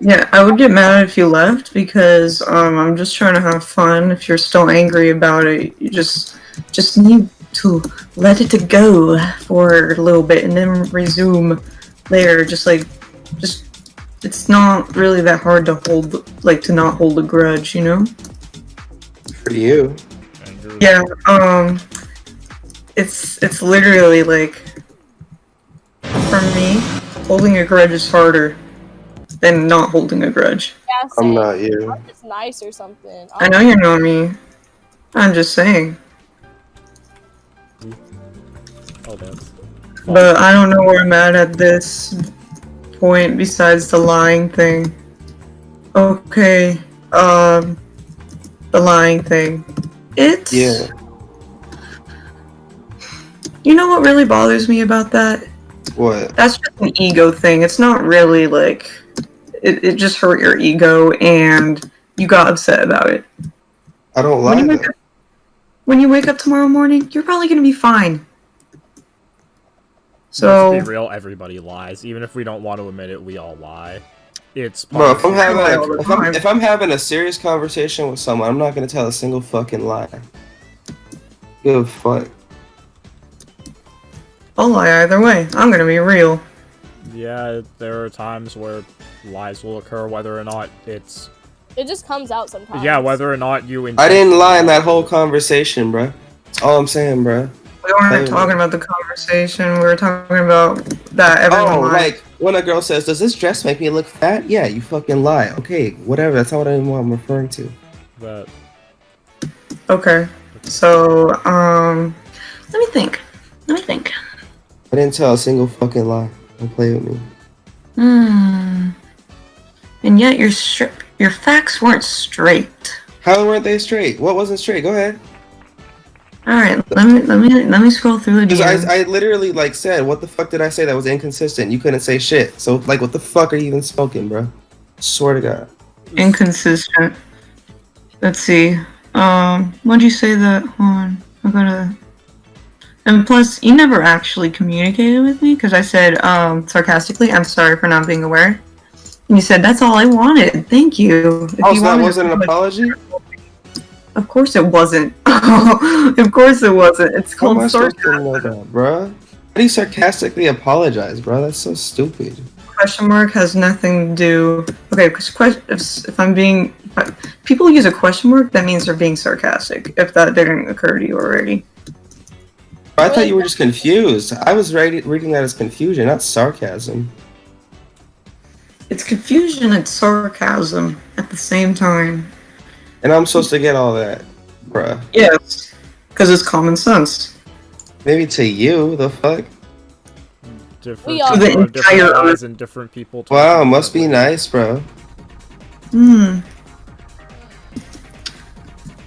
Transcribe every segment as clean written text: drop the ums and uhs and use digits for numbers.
Yeah, I would get mad if you left because I'm just trying to have fun. If you're still angry about it, you just need to let it go for a little bit and then resume later. Just it's not really that hard to hold, like to not hold a grudge, you know? For you. Yeah, it's literally like for me, holding a grudge is harder than not holding a grudge. Yeah, I'm same. not you. I'm just nice or something. I know you're not me. I'm just saying. Oh, that's. But I don't know where I'm at this point besides the lying thing. Okay, the lying thing. It's... Yeah. You know what really bothers me about that? What? That's just an ego thing. It's not really like... It just hurt your ego and you got upset about it. I don't lie though. When you wake up tomorrow morning, you're probably gonna be fine. So... Let's be real, everybody lies. Even if we don't want to admit it, we all lie. It's Bro, if time. if I'm having a serious conversation with someone, I'm not gonna tell a single fucking lie. Give a fuck. I'll lie either way. I'm gonna be real. Yeah, there are times where lies will occur, whether or not it's... It just comes out sometimes. Yeah, whether or not you... I didn't lie in that whole conversation, bro. That's all I'm saying, bro. We weren't talking about the conversation. We were talking about that everyone lied. Like when a girl says, "Does this dress make me look fat?" Yeah, you fucking lie. Okay, whatever. That's not what I'm referring to. But... Okay. So, let me think. I didn't tell a single fucking lie. Don't play with me. And yet your facts weren't straight. How weren't they straight? What wasn't straight? Go ahead. All right, let me scroll through the Because DMs. I literally like said, what the fuck did I say that was inconsistent? You couldn't say shit. So like, what the fuck are you even smoking, bro? Swear to God. Inconsistent. Let's see. What'd you say that? Hold on. I gotta. And plus, you never actually communicated with me because I said, sarcastically, "I'm sorry for not being aware." And you said, "That's all I wanted. Thank you." If Oh, you so that wanted wasn't an apology? Of course it wasn't. Of course it wasn't. It's How am I called supposed to sarcasm. know that, bro? How do you sarcastically apologize, bro? That's so stupid. Question mark has nothing to do. Okay, because if I'm being, people use a question mark, that means they're being sarcastic. If that didn't occur to you already. I thought you were just confused. I was reading that as confusion, not sarcasm. It's confusion and sarcasm at the same time. And I'm supposed to get all that, bruh. Yes, because it's common sense. Maybe to you, the fuck? Different We all- people To the have different entire lies Earth. and different people... Wow, must be nice, bro.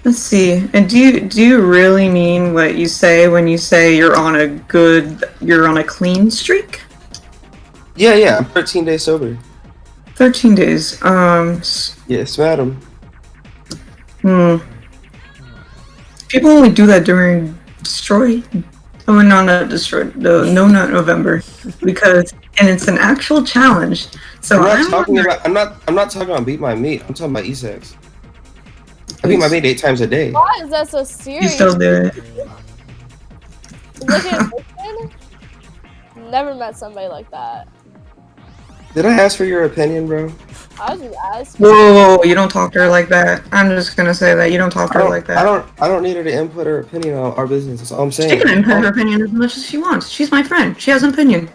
Let's see. And do you really mean what you say when you say you're on a clean streak? Yeah, I'm 13 days sober. 13 days. Yes, madam. People only do that during Destroy. Oh, no, not Destroy. No, not November, and it's an actual challenge. So I'm not talking about beat my meat. I'm talking about E-sex. I beat my meat 8 times a day. Why is that so You serious? still do it. Look at Nathan. Never met somebody like that. Did I ask for your opinion, bro? I was just asking. Whoa, you don't talk to her like that. I'm just gonna say that you don't talk to her like that. I don't need her to input her opinion on our business. That's all I'm saying. She can input her opinion as much as she wants. She's my friend. She has an opinion.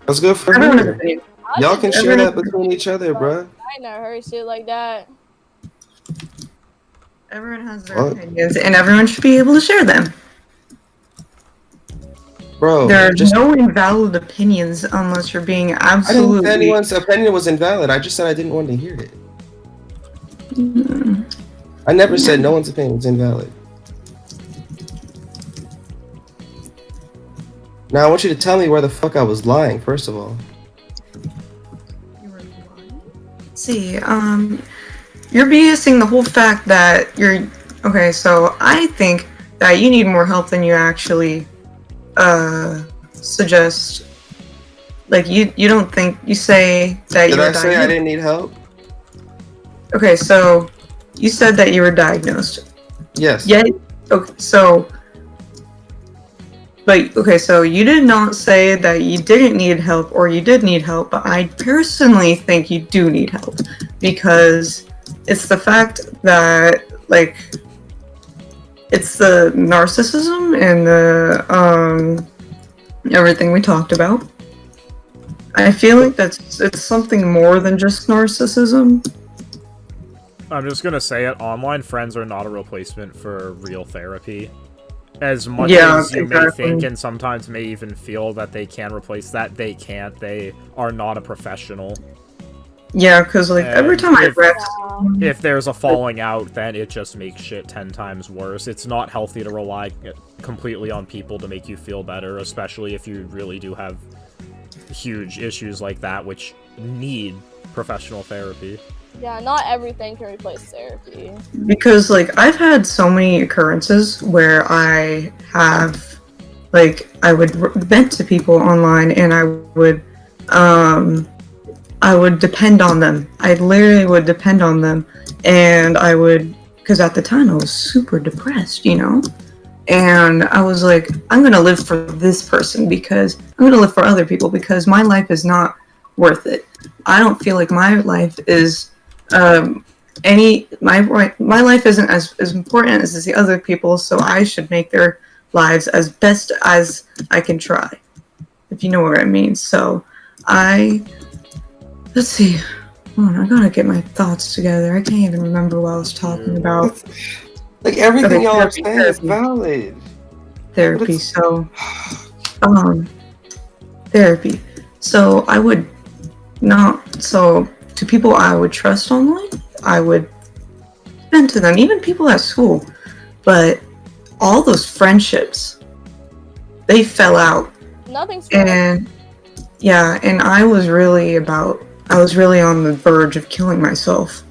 That's good for Everyone has an her. opinion. Y'all can share that between each other, bro. I ain't never heard shit like that. Everyone has their opinions, and everyone should be able to share them. Bro, There are no invalid opinions unless you're being I didn't absolutely. say anyone's opinion was invalid. I just said I didn't want to hear it. I never said no one's opinion was invalid. Now I want you to tell me where the fuck I was lying, first of all. See, you're BSing the whole fact that you're okay. So I think that you need more help than you actually suggest. Like you don't think you say that Did you're I say I didn't need help? Okay, so you said that you were diagnosed. Yes. Yeah. Okay, so. But, okay, so you did not say that you didn't need help or you did need help, but I personally think you do need help. Because it's the fact that, like, it's the narcissism and the, everything we talked about. I feel like it's something more than just narcissism. I'm just gonna say it, online friends are not a replacement for real therapy. As much as you may think and sometimes may even feel that they can replace that, they can't. They are not a professional. Yeah, because, like, every time I read... If there's a falling out, then it just makes shit 10 times worse. It's not healthy to rely completely on people to make you feel better, especially if you really do have huge issues like that, which need professional therapy. Yeah, not everything can replace therapy. Because, like, I've had so many occurrences where I have, like, I would vent to people online and I would depend on them. I literally would depend on them. And I would, because at the time I was super depressed, you know? And I was like, I'm gonna live for this person because I'm gonna live for other people because my life is not worth it. I don't feel like my life is my life isn't as important as the other people, so I should make their lives as best as I can try, if you know what I mean. So let's see. Hold on, I gotta get my thoughts together. I can't even remember what I was talking about. Like, everything y'all are saying is valid. Therapy. So, therapy. So I would not. So to people I would trust online, I would vent to them, even people at school. But all those friendships, they fell out. Nothing's and yeah, and I was really on the verge of killing myself.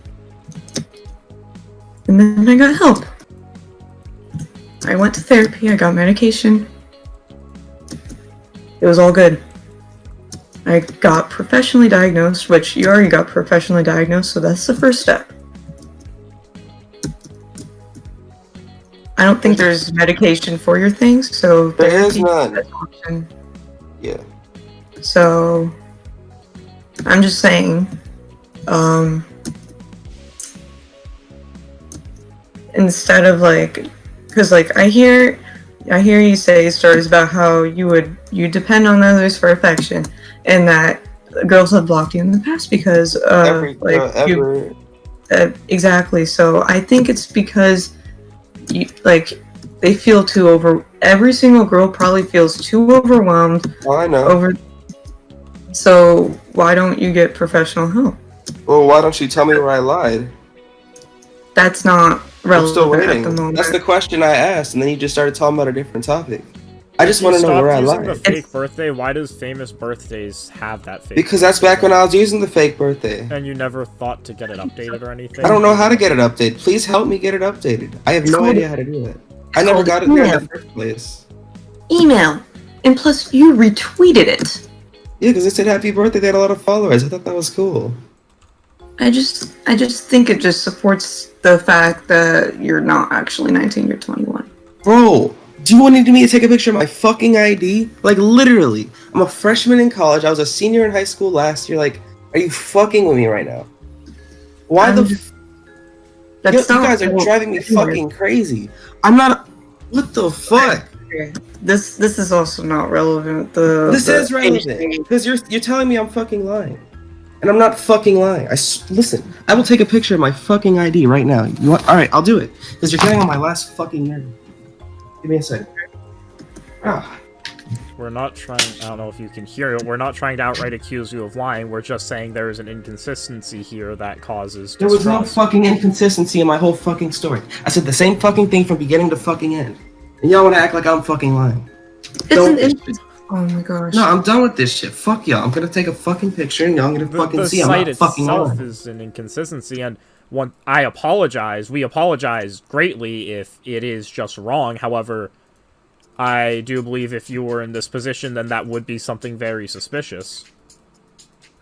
And then I got help. I went to therapy, I got medication. It was all good. I got professionally diagnosed, which you already got professionally diagnosed, so that's the first step. I don't think there's medication for your things, so there is none. Yeah. So I'm just saying, instead of like, because like I hear you say stories about how you depend on others for affection, and that girls have blocked you in the past because exactly. So I think it's because they feel every single girl probably feels too overwhelmed. Oh, I know. So why don't you get professional help? Well, why don't you tell me where I lied? That's not relevant. I'm still waiting. At the moment. That's the question I asked, and then you just started talking about a different topic. I just want to know where I lied. The fake birthday. Why does famous birthdays have that fake? Because that's back when I was using the fake birthday. And you never thought to get it updated or anything? I don't know how to get it updated. Please help me get it updated. I have no idea how to do it. I never got it there in the first place. Email. And plus, you retweeted it. Yeah, because it said happy birthday. They had a lot of followers. I thought that was cool. I just think it just supports the fact that you're not actually 19, you're 21. Bro, do you want me to take a picture of my fucking ID? Like, literally. I'm a freshman in college. I was a senior in high school last year. Like, are you fucking with me right now? Why you guys are driving me fucking crazy. I'm not... What the fuck? This is also not relevant. This is relevant. Because you're telling me I'm fucking lying. And I'm not fucking lying. Listen, I will take a picture of my fucking ID right now. You want? All right, I'll do it. Because you're getting on my last fucking nerve. Give me a second. Ah. We're not trying... I don't know if you can hear it. We're not trying to outright accuse you of lying. We're just saying there is an inconsistency here that causes distrust. There was no fucking inconsistency in my whole fucking story. I said the same fucking thing from beginning to fucking end. And y'all want to act like I'm fucking lying. Oh my gosh. No, I'm done with this shit. Fuck y'all. I'm gonna take a fucking picture and y'all gonna fucking see I'm not fucking lying. The site itself is an inconsistency, and I apologize. We apologize greatly if it is just wrong. However, I do believe if you were in this position, then that would be something very suspicious.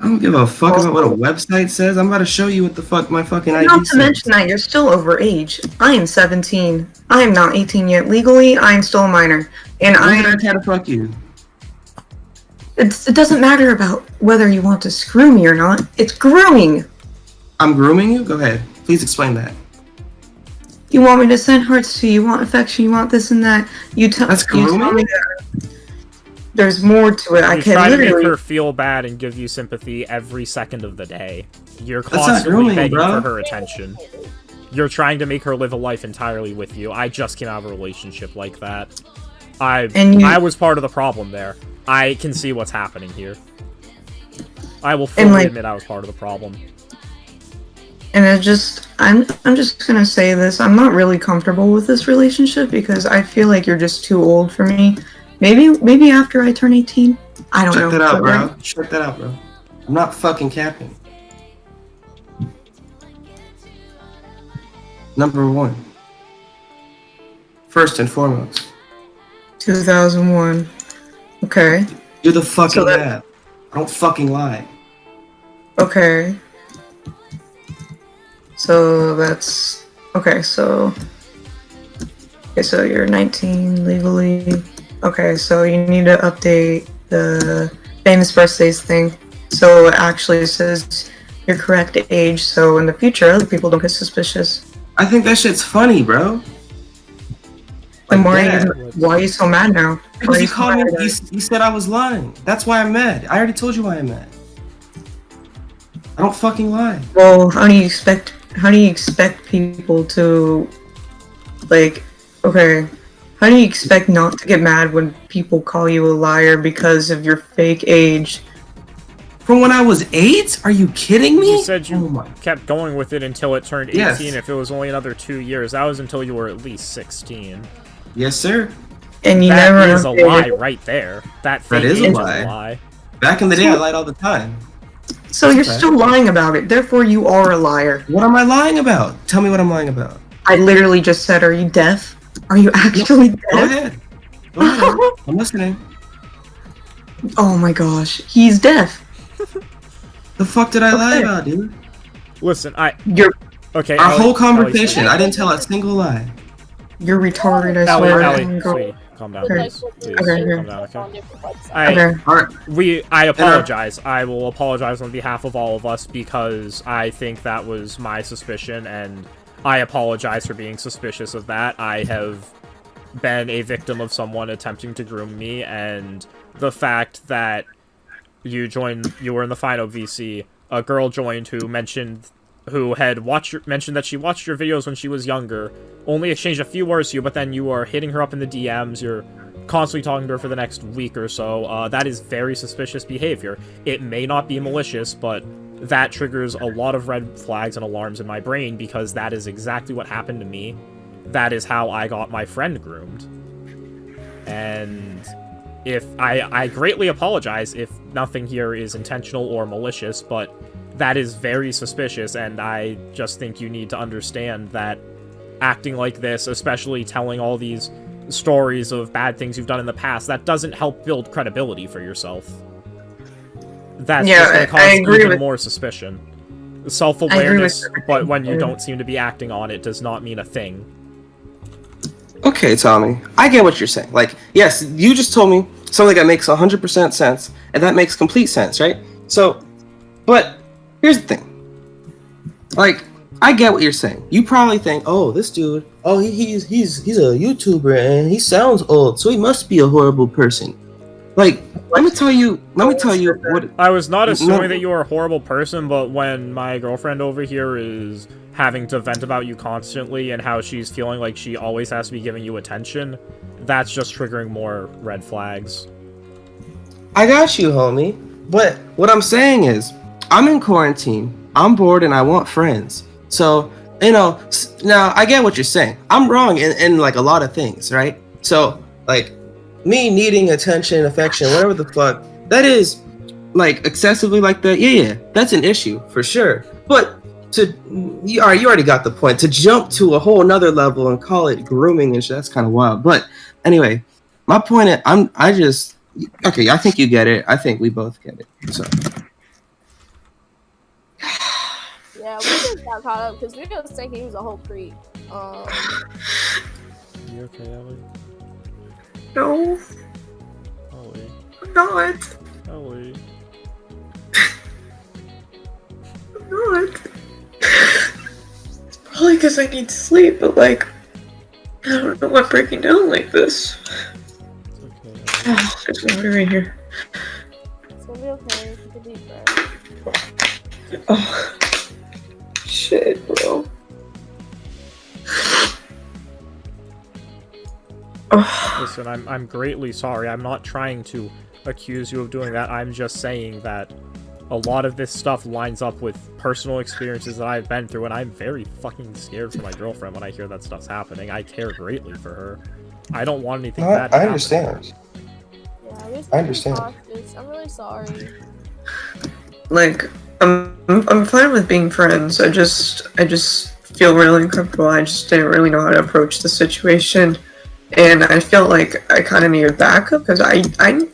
I don't give a fuck about what a website says. I'm about to show you what the fuck my fucking ID Not to says. mention that you're still overage. I am 17. I am not 18 yet. Legally, I am still a minor. And I'm gonna try to fuck you. it doesn't matter about whether you want to screw me or not. It's grooming. I'm grooming you? Go ahead. Please explain that. You want me to send hearts to you, you want affection, you want this and that. That's you tell grooming? me that there's more to it. I You can try to make literally her feel bad and give you sympathy every second of the day. You're That's not constantly grooming, begging bro. for her attention. You're trying to make her live a life entirely with you. I just came out of a relationship like that. I was part of the problem there. I can see what's happening here. I will fully admit I was part of the problem. And I'm just gonna say this. I'm not really comfortable with this relationship because I feel like you're just too old for me. Maybe after I turn 18. I don't know. Check that out, but bro. Check that out, bro. I'm not fucking capping. Number 1. First and foremost. 2001. Okay. Do the fucking So that- math. I don't fucking lie. Okay. So that's okay. So you're 19 legally. Okay, so you need to update the famous birthdays thing so it actually says your correct age. So in the future, other people don't get suspicious. I think that shit's funny, bro. And Like why are you so mad now? Why Because are you so called me, mad? you said I was lying. That's why I'm mad. I already told you why I'm mad. I don't fucking lie. Well, how do you expect people to, like, okay, how do you expect not to get mad when people call you a liar because of your fake age? From when I was 8? Are you kidding me? You said Oh you my. kept going with it until it turned 18. Yes. If it was only another 2 years, that was until you were at least 16. Yes, sir. And you That never is a updated- lie right there. That fake is a age lie. Back in the day, I lied all the time. So you're Okay. still lying about it. Therefore, you are a liar. What am I lying about? Tell me what I'm lying about. I literally just said, "Are you deaf? Are you actually Go deaf?" ahead. Go ahead. I'm listening. Oh my gosh, he's deaf. The fuck did I lie Okay. about, dude? Listen, You're okay. Our Ellie- whole Ellie, conversation, I didn't tell a single lie. you're retarded. I Ellie, swear. Ellie, sweetie, calm down. Okay. Please, Okay. calm down, okay? Okay. I apologize. I will apologize on behalf of all of us because I think that was my suspicion, and I apologize for being suspicious of that. I have been a victim of someone attempting to groom me, and the fact that you were in the final VC, a girl joined who mentioned that she watched your videos when she was younger, only exchanged a few words to you, but then you are hitting her up in the DMs, you're constantly talking to her for the next week or so. That is very suspicious behavior. It may not be malicious, but that triggers a lot of red flags and alarms in my brain because that is exactly what happened to me. That is how I got my friend groomed. And if I greatly apologize if nothing here is intentional or malicious, but that is very suspicious, and I just think you need to understand that acting like this, especially telling all these stories of bad things you've done in the past, that doesn't help build credibility for yourself. That's just going to cause even more suspicion. Self-awareness, but when you don't seem to be acting on it does not mean a thing. Okay, Tommy, I get what you're saying. Like, yes, you just told me something that makes 100% sense, and that makes complete sense, right? So, but here's the thing. Like, I get what you're saying. You probably think, oh, this dude, oh, he's a YouTuber and he sounds old, so he must be a horrible person. Like, let me tell you what. I was not assuming that you were a horrible person, but when my girlfriend over here is having to vent about you constantly and how she's feeling like she always has to be giving you attention, that's just triggering more red flags. I got you, homie. But what I'm saying is, I'm in quarantine, I'm bored, and I want friends. So, you know, now I get what you're saying. I'm wrong in like a lot of things, right? So, like, me needing attention, affection, whatever the fuck, that is, like, excessively like that, yeah, that's an issue, for sure. But you already got the point. To jump to a whole another level and call it grooming and shit, that's kind of wild. But anyway, my point is, I think you get it. I think we both get it. So Yeah, we just got caught up because we was thinking he was a whole creep. You okay, Ellie? No, Ellie. I'm not. Ellie. I'm not. It's probably because I need sleep, but like, I don't know why I'm breaking down like this. It's okay, Ellie. There's water right here. It's gonna be okay. Take a deep breath. Oh, shit, bro. Oh, Listen, I'm greatly sorry. I'm not trying to accuse you of doing that. I'm just saying that a lot of this stuff lines up with personal experiences that I've been through, and I'm very fucking scared for my girlfriend when I hear that stuff's happening. I care greatly for her. I don't want anything bad to I happen. understand. Yeah, I understand. cautious. I'm really sorry. like, I'm fine with being friends. I just feel really uncomfortable. I just didn't really know how to approach the situation. And I felt like I kind of needed backup because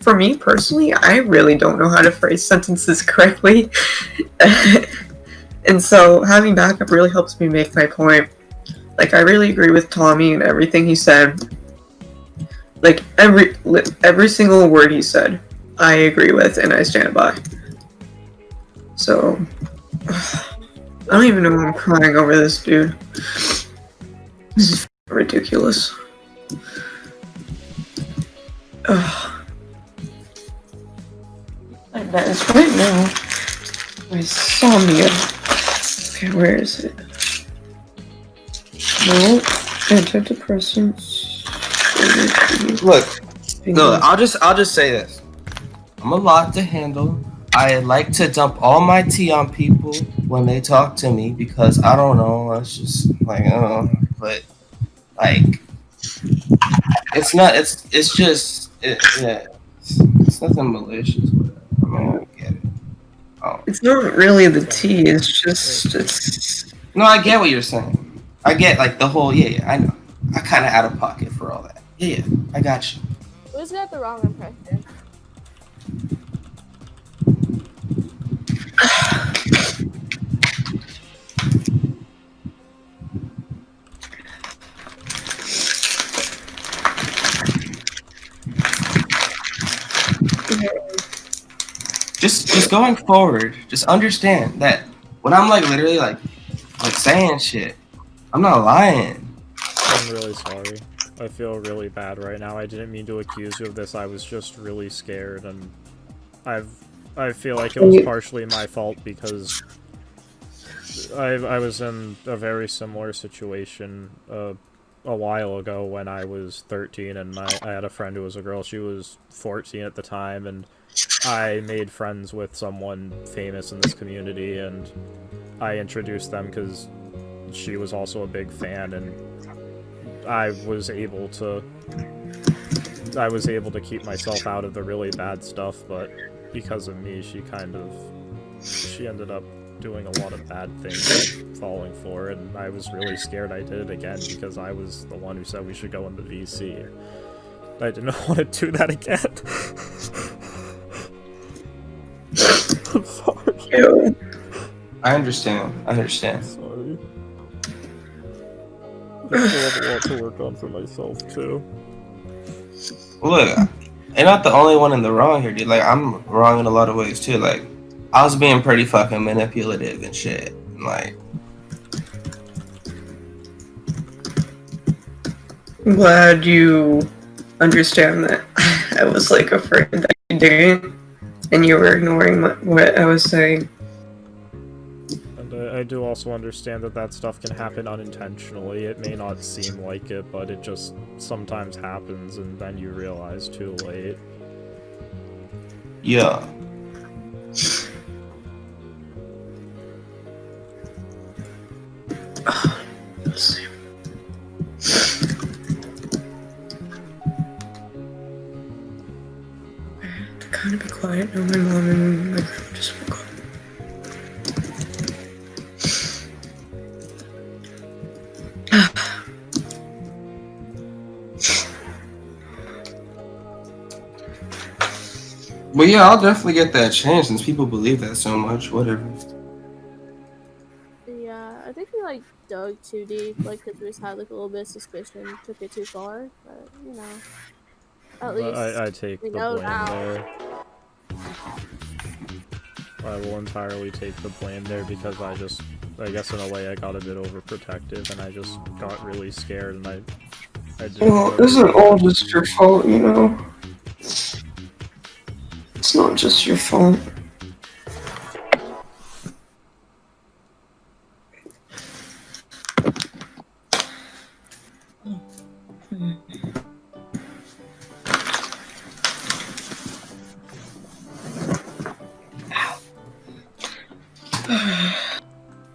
for me personally, I really don't know how to phrase sentences correctly. And so having backup really helps me make my point. Like, I really agree with Tommy and everything he said. Like, every single word he said, I agree with and I stand by. So, I don't even know why I'm crying over this, dude. This is ridiculous. Ugh. And that is right now my insomnia. Okay, where is it? No, antidepressants. Look, no, I'll just say this. I'm a lot to handle. I like to dump all my tea on people when they talk to me because I don't know. It's just like, but like, it's not. It's just. Yeah. It's nothing malicious. I mean, I get it. Oh. It's not really the tea. It's just it's. No, I get what you're saying. I get like the whole. Yeah, I know. I kind of out of pocket for all that. Yeah, I got you. Who's got the wrong impression? Just going forward, just understand that when I'm like literally like saying shit, I'm not lying. I'm really sorry. I feel really bad right now. I didn't mean to accuse you of this. I was just really scared, and I feel like it was partially my fault because I was in a very similar situation a while ago when I was 13, and I had a friend who was a girl. She was 14 at the time, and I made friends with someone famous in this community, and I introduced them because she was also a big fan, and I was able to keep myself out of the really bad stuff, but because of me, she ended up doing a lot of bad things and falling for it, and I was really scared I did it again because I was the one who said we should go in the VC. I didn't want to do that again. I'm sorry. I understand. Sorry. I still have a lot to work on for myself, too. Look, you're not the only one in the wrong here, dude. Like, I'm wrong in a lot of ways, too. Like, I was being pretty fucking manipulative and shit. And, like... I'm glad you understand that I was, like, afraid that you didn't, and you were ignoring what I was saying. And I do also understand that that stuff can happen unintentionally. It may not seem like it, but it just sometimes happens, and then you realize too late. Yeah. Let's see. To kind of be quiet. No, my mom and my grandma just woke up. But yeah, I'll definitely get that chance since people believe that so much. Whatever. think he like dug too deep, like because we just had like a little bit of suspicion, took it too far. But you know, at But least I take we the know blame now. there. I will entirely take the blame there because I guess in a way I got a bit overprotective and I just got really scared and I didn't Well, really isn't think all it just your fault, you know? It's not just your fault.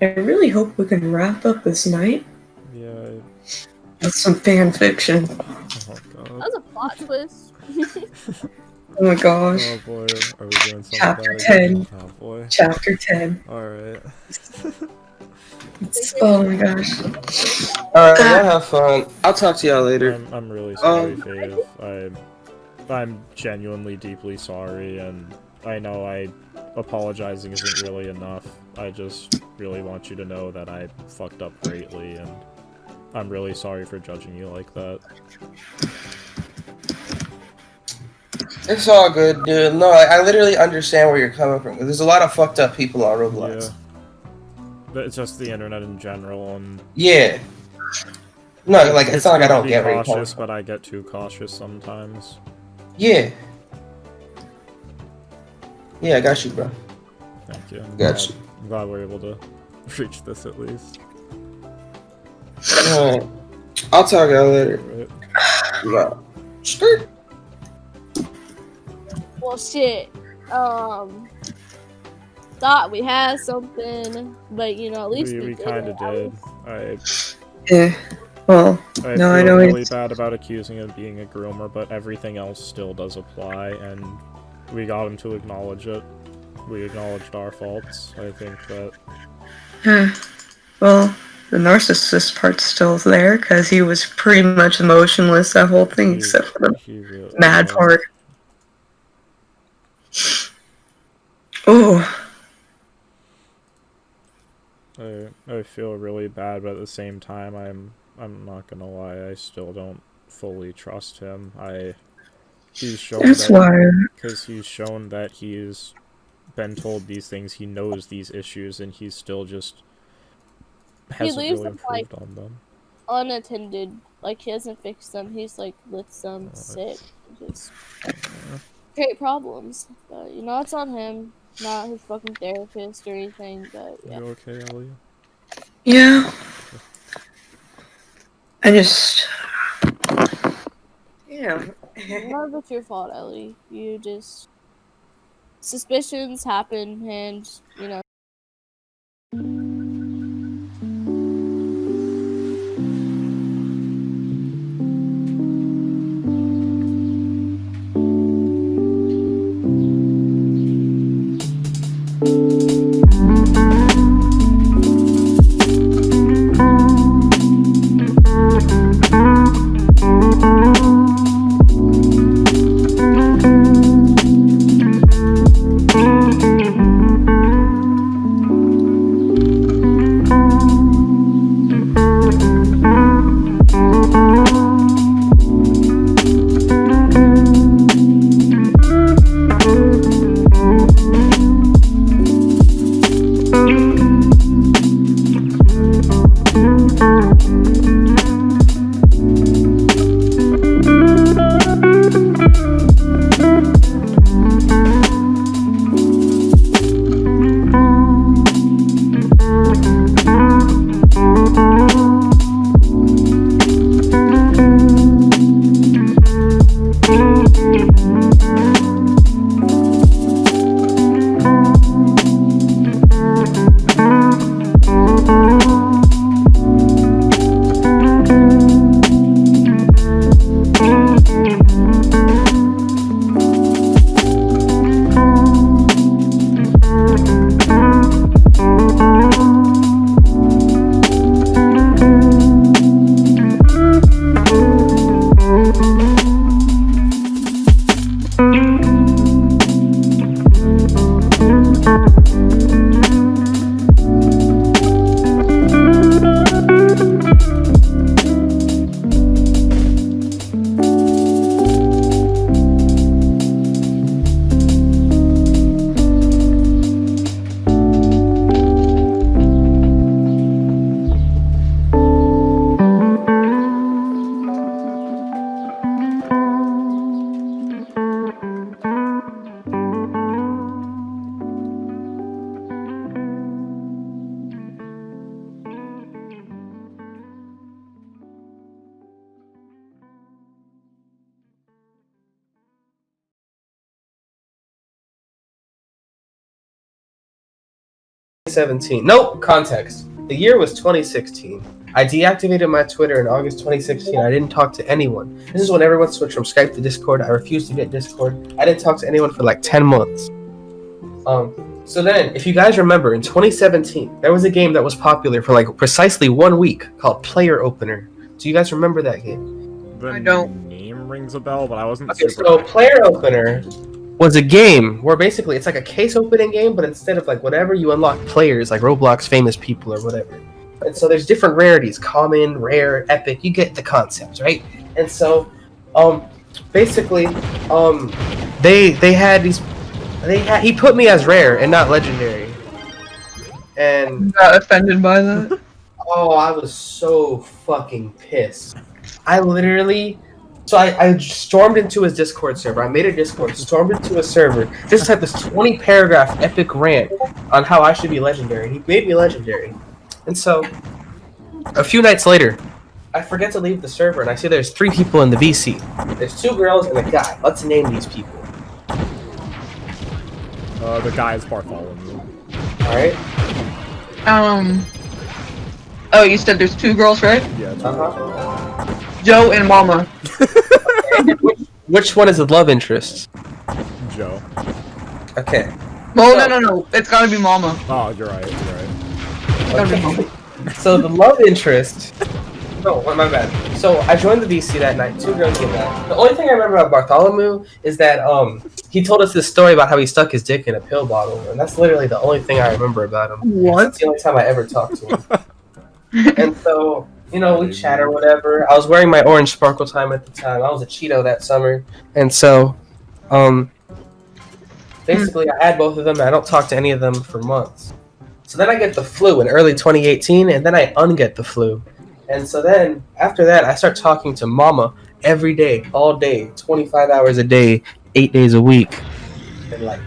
I really hope we can wrap up this night Yeah. with some fan fiction. Oh god. That was a plot twist. Oh my gosh. Oh boy, are we doing something Chapter bad again? 10. Oh boy. Chapter 10. Alright. Oh my gosh. Alright, y'all have fun. I'll talk to y'all later. I'm really sorry, Fave. I'm genuinely deeply sorry, and I know apologizing isn't really enough. I just really want you to know that I fucked up greatly, and I'm really sorry for judging you like that. It's all good, dude. No, I literally understand where you're coming from. There's a lot of fucked up people on Roblox. Yeah. But it's just the internet in general, and Yeah. No, like, it's not like I don't get where you're coming cautious, from. but I get too cautious sometimes. Yeah. Yeah, I got you, bro. Thank you. Got you. I'm glad we're able to reach this at least. Alright. I'll talk to y'all later. Right. Yeah. Skirt. Well, shit. Thought we had something, but you know, at least We kind of did. Yeah. Well, I no, I feel know really it's... bad about accusing him of being a groomer, but everything else still does apply, and we got him to acknowledge it. We acknowledged our faults. I think that... Well, the narcissist part's still there, because he was pretty much emotionless that whole thing, except for the mad part. Oh. I feel really bad, but at the same time, I'm not gonna lie, I still don't fully trust him. He's shown because he's shown that he's been told these things, he knows these issues, and he's still just hasn't really improved on them. Unattended, like he hasn't fixed them. He's like lets them sit, just create problems. But you know, it's on him, not his fucking therapist or anything. But yeah. You okay, Ellie? Yeah. I just... Yeah. None of it's your fault, Ellie. You just... Suspicions happen, and, you know... 2017. Nope, context. The year was 2016. I deactivated my Twitter in August 2016. I didn't talk to anyone. This is when everyone switched from Skype to Discord. I refused to get Discord. I didn't talk to anyone for like 10 months. So then, if you guys remember, in 2017, there was a game that was popular for like precisely 1 week called Player Opener. Do you guys remember that game? The I don't. name rings a bell, but I wasn't Okay, super... so Player Opener was a game where basically it's like a case opening game, but instead of like whatever, you unlock players like Roblox famous people or whatever. And so there's different rarities, common, rare, epic, you get the concept, right? And so basically they had these he put me as rare and not legendary. And Got offended by that. oh, I was so fucking pissed. I literally So I stormed into his Discord server. I made a Discord, stormed into a server, just had this 20-paragraph epic rant on how I should be legendary. He made me legendary. And so, a few nights later, I forget to leave the server, and I see there's 3 people in the VC. There's 2 girls and a guy. Let's name these people. The guy is Bartholomew. Alright? Oh, you said there's 2 girls, right? Yeah. Uh-huh. Joe and Mama. Okay. Which one is the love interest? Joe. Okay. Well, no. It's gotta be Mama. Oh, you're right. It's gotta be Mama. So the love interest... No, my bad. So I joined the VC that night. 2 girls came back. The only thing I remember about Bartholomew is that he told us this story about how he stuck his dick in a pill bottle, and that's literally the only thing I remember about him. What? That's the only time I ever talked to him. And so, you know, we chat or whatever. I was wearing my orange sparkle time at the time. I was a Cheeto that summer. And so, basically I had both of them, and I don't talk to any of them for months. So then I get the flu in early 2018, and then I unget the flu. And so then, after that, I start talking to Mama every day, all day, 25 hours a day, 8 days a week. And like,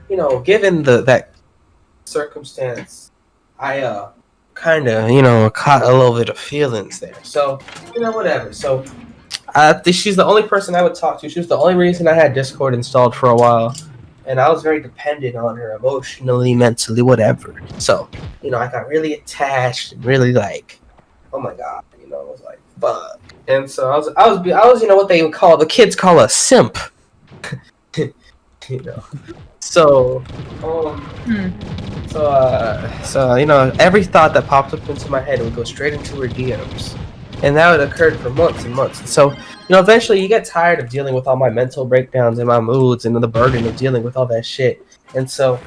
you know, given that circumstance, I kind of, you know, caught a little bit of feelings there. So, you know, whatever. So, she's the only person I would talk to. She was the only reason I had Discord installed for a while. And I was very dependent on her emotionally, mentally, whatever. So, you know, I got really attached and really like, oh my god, you know, I was like, fuck. And so I was, you know, what they would call, the kids call a simp. You know. So, so you know, every thought that popped up into my head would go straight into her DMs, and that would occur for months and months. And so, you know, eventually you get tired of dealing with all my mental breakdowns and my moods and the burden of dealing with all that shit. And so,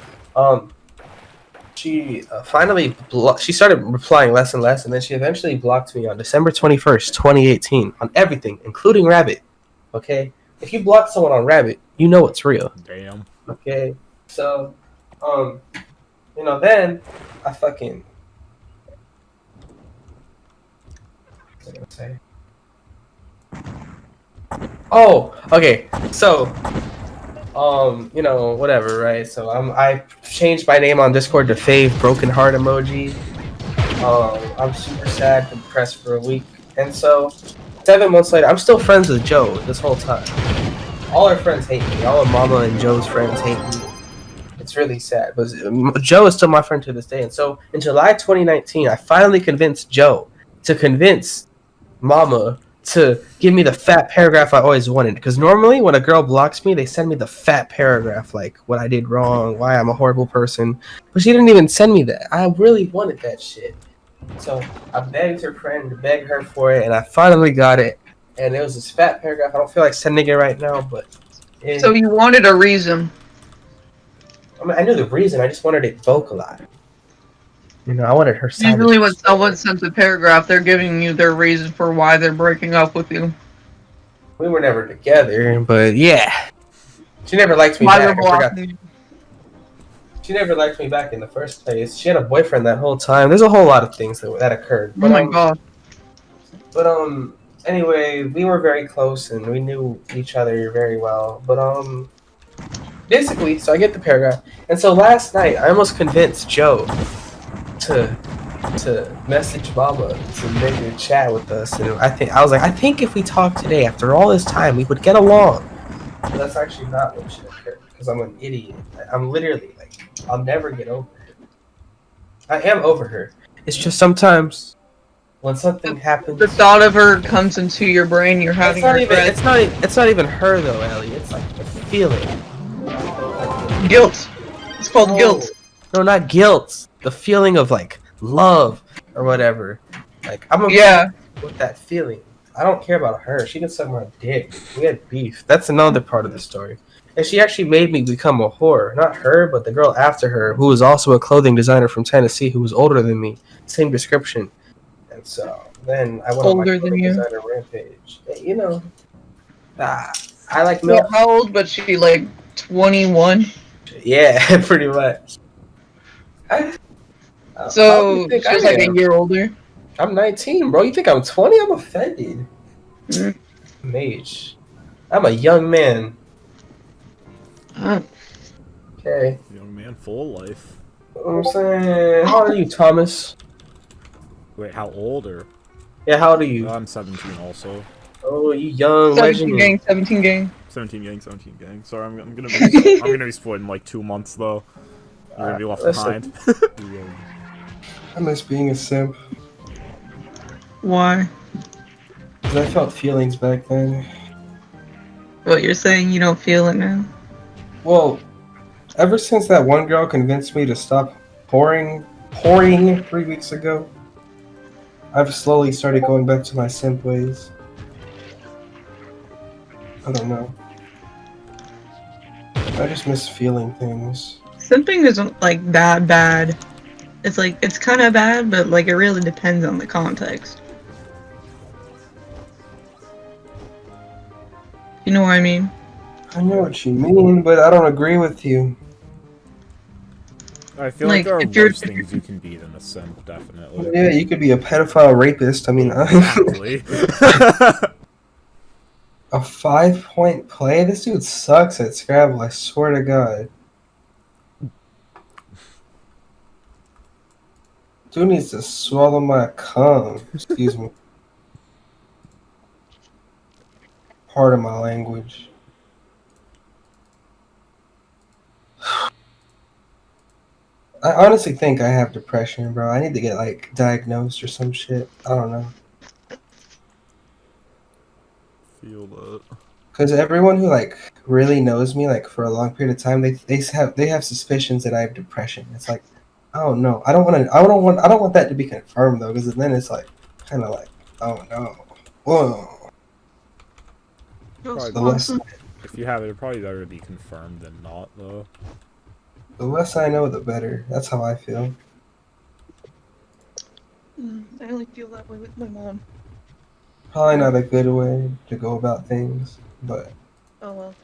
she finally she started replying less and less, and then she eventually blocked me on December 21st, 2018, on everything, including Rabbit. Okay, if you block someone on Rabbit, you know it's real. Damn. Okay, so, you know, then I fucking... What was I gonna say? Oh, okay, so, you know, whatever, right? So I changed my name on Discord to Fave Broken Heart Emoji. I'm super sad and depressed for a week. And so, 7 months later, I'm still friends with Joe this whole time. All her friends hate me. All of Mama and Joe's friends hate me. It's really sad. But Joe is still my friend to this day. And so, in July 2019, I finally convinced Joe to convince Mama to give me the fat paragraph I always wanted. Because normally, when a girl blocks me, they send me the fat paragraph, like what I did wrong, why I'm a horrible person. But she didn't even send me that. I really wanted that shit. So, I begged her friend to beg her for it, and I finally got it. And it was this fat paragraph. I don't feel like sending it right now, but... So you wanted a reason. I mean, I knew the reason. I just wanted it vocalized. You know, I wanted her side. Usually when someone sends a paragraph, they're giving you their reason for why they're breaking up with you. We were never together, but yeah. She never liked me Why back. they're blocking you. She never liked me back in the first place. She had a boyfriend that whole time. There's a whole lot of things that occurred. But, Oh my god. But, anyway, we were very close and we knew each other very well. But, basically, so I get the paragraph. And so last night, I almost convinced Joe to message Mama to make her chat with us. And I was like, I think if we talk today, after all this time, we would get along. But that's actually not what should occur, because I'm an idiot. I'm literally, like, I'll never get over it. I am over her. It's just sometimes when something happens. The thought of her comes into your brain. You're having regret. It's not even her though, Ellie. It's like the feeling. Guilt. It's called No. guilt. No, not guilt. The feeling of like love or whatever. Like I'm Yeah. with that feeling. I don't care about her. She did suck my dick. We had beef. That's another part of the story. And she actually made me become a whore. Not her, but the girl after her, who was also a clothing designer from Tennessee, who was older than me. Same description. And so then I went on my Older than clothing you. designer rampage. You know, I like Yeah, milk. how old? But she like 21. Yeah, pretty much. How do So you think she was I like a am? year older. I'm 19, bro. You think I'm 20? I'm offended. Mm. Mage. I'm a young man. Oh. Okay. Young man full of life. You know what I'm saying? How old are you, Thomas? Wait, how old or? Yeah, how old are you? I'm 17 also. Oh, you young 17 legend. gang, 17 gang. 17 gang, 17 gang. Sorry, I'm gonna be I'm gonna be split in like 2 months though. You're gonna be left Listen. behind. I miss being a simp. Why? Because I felt feelings back then. What, you're saying you don't feel it now? Well, ever since that one girl convinced me to stop pouring 3 weeks ago, I've slowly started going back to my simp ways. I don't know. I just miss feeling things. Simping isn't like that bad. It's like, it's kind of bad, but like it really depends on the context. You know what I mean? I know what you mean, but I don't agree with you. I feel like there are if you're- worse things you can be than a simp, definitely. Yeah, you could be a pedophile rapist. I mean, Exactly. a 5-point play? This dude sucks at Scrabble, I swear to God. Dude needs to swallow my cum. Excuse me. Part of my language. I honestly think I have depression, bro. I need to get, like, diagnosed or some shit. I don't know. Feel that. Because everyone who, like, really knows me, like, for a long period of time, they have suspicions that I have depression. It's like, I don't know. I don't want that to be confirmed though, because then it's like, kind of like, oh no, whoa. Probably The less, if you have it, it'd probably better be confirmed than not, though. the less I know, the better. That's how I feel. I only feel that way with my mom. Probably not a good way to go about things, but Oh well.